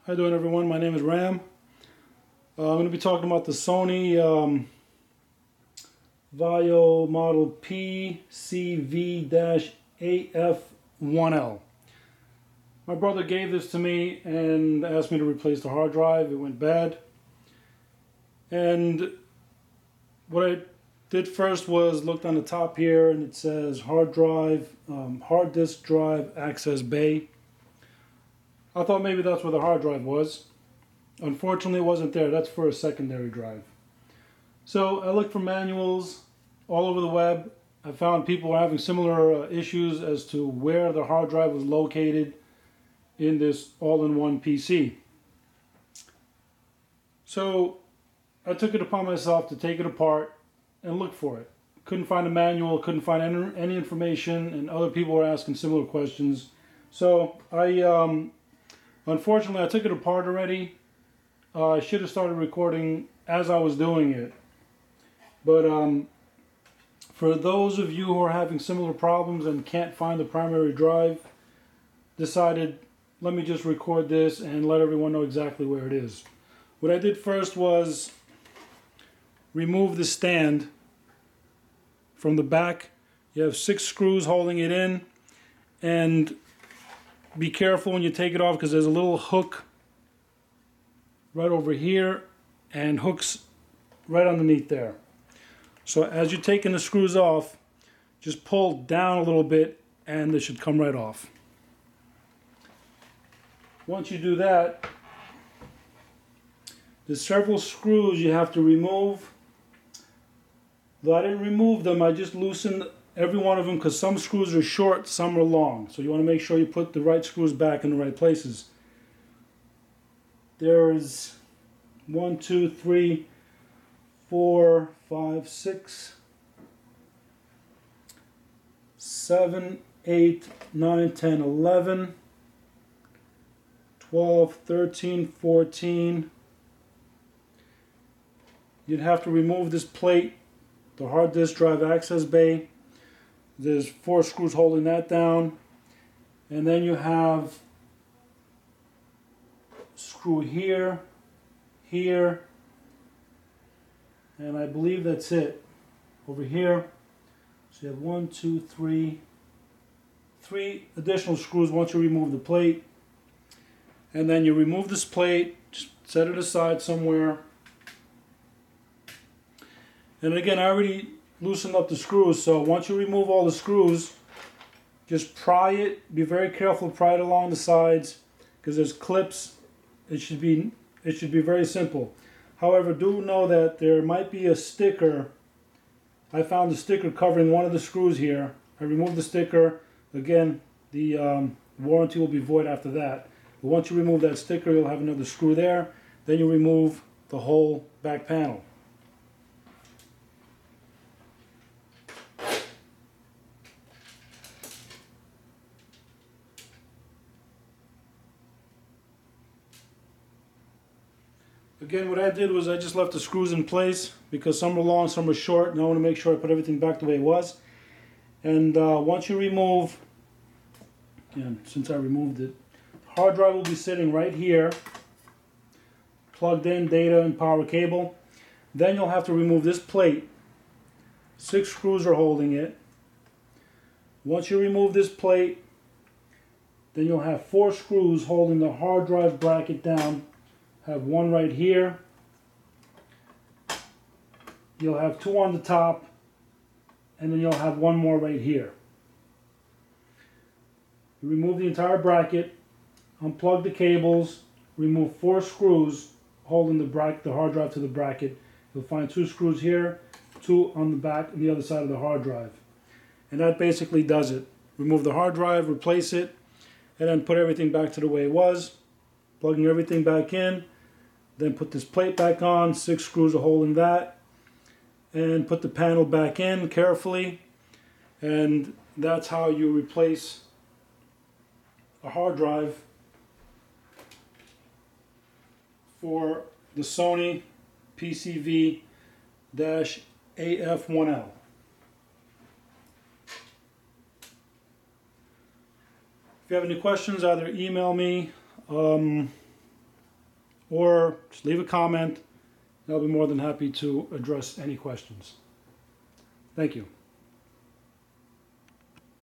How you doing, everyone? My name is Ram. I'm going to be talking about the Sony VAIO model PCV-AF1L. My brother gave this to me and asked me to replace the hard drive. It went bad. And what I did first was looked on the top here, and it says hard disk drive access bay. I thought maybe that's where the hard drive was. Unfortunately, it wasn't there. That's for a secondary drive. So I looked for manuals all over the web. I found people were having similar issues as to where the hard drive was located in this all-in-one PC. So I took it upon myself to take it apart and look for it. Couldn't find a manual, couldn't find any information, and other people were asking similar questions. So unfortunately, I took it apart already. I should have started recording as I was doing it. But for those of you who are having similar problems and can't find the primary drive, decided let me just record this and let everyone know exactly where it is. What I did first was remove the stand from the back. You have 6 screws holding it in, and be careful when you take it off because there's a little hook right over here and hooks right underneath there. So as you're taking the screws off, just pull down a little bit and they should come right off. Once you do that, there's several screws you have to remove. Though I didn't remove them, I just loosened every one of them because some screws are short, some are long. So you want to make sure you put the right screws back in the right places. There's 1, 2, 3, 4, 5, 6, 7, 8, 9, 10, 11, 12, 13, 14. You'd have to remove this plate, the hard disk drive access bay. There's 4 screws holding that down. And then you have screw here, here, and I believe that's it. Over here. So you have 1, 2, 3 additional screws once you remove the plate. And then you remove this plate, just set it aside somewhere. And again, I already loosened up the screws, so once you remove all the screws, just pry it. Be very careful, pry it along the sides because there's clips. It should be very simple. However, do know that there might be a sticker. I found a sticker covering one of the screws here. I removed the sticker. Again, the warranty will be void after that. But once you remove that sticker, you'll have another screw there. Then you remove the whole back panel. Again, what I did was I just left the screws in place because some are long, some are short, and I want to make sure I put everything back the way it was. And once you remove, and since I removed it, the hard drive will be sitting right here, plugged in, data and power cable. Then you'll have to remove this plate. 6 screws are holding it. Once you remove this plate, then you'll have 4 screws holding the hard drive bracket down. Have 1 right here. You'll have 2 on the top, and then you'll have 1 more right here. You remove the entire bracket, unplug the cables, remove 4 screws holding the hard drive to the bracket. You'll find 2 screws here, 2 on the back and the other side of the hard drive. And that basically does it. Remove the hard drive, replace it, and then put everything back to the way it was. Plugging everything back in, then put this plate back on, 6 screws are holding that, and put the panel back in carefully, and that's how you replace a hard drive for the Sony PCV-AF1L. If you have any questions, either email me or just leave a comment. I'll be more than happy to address any questions. Thank you.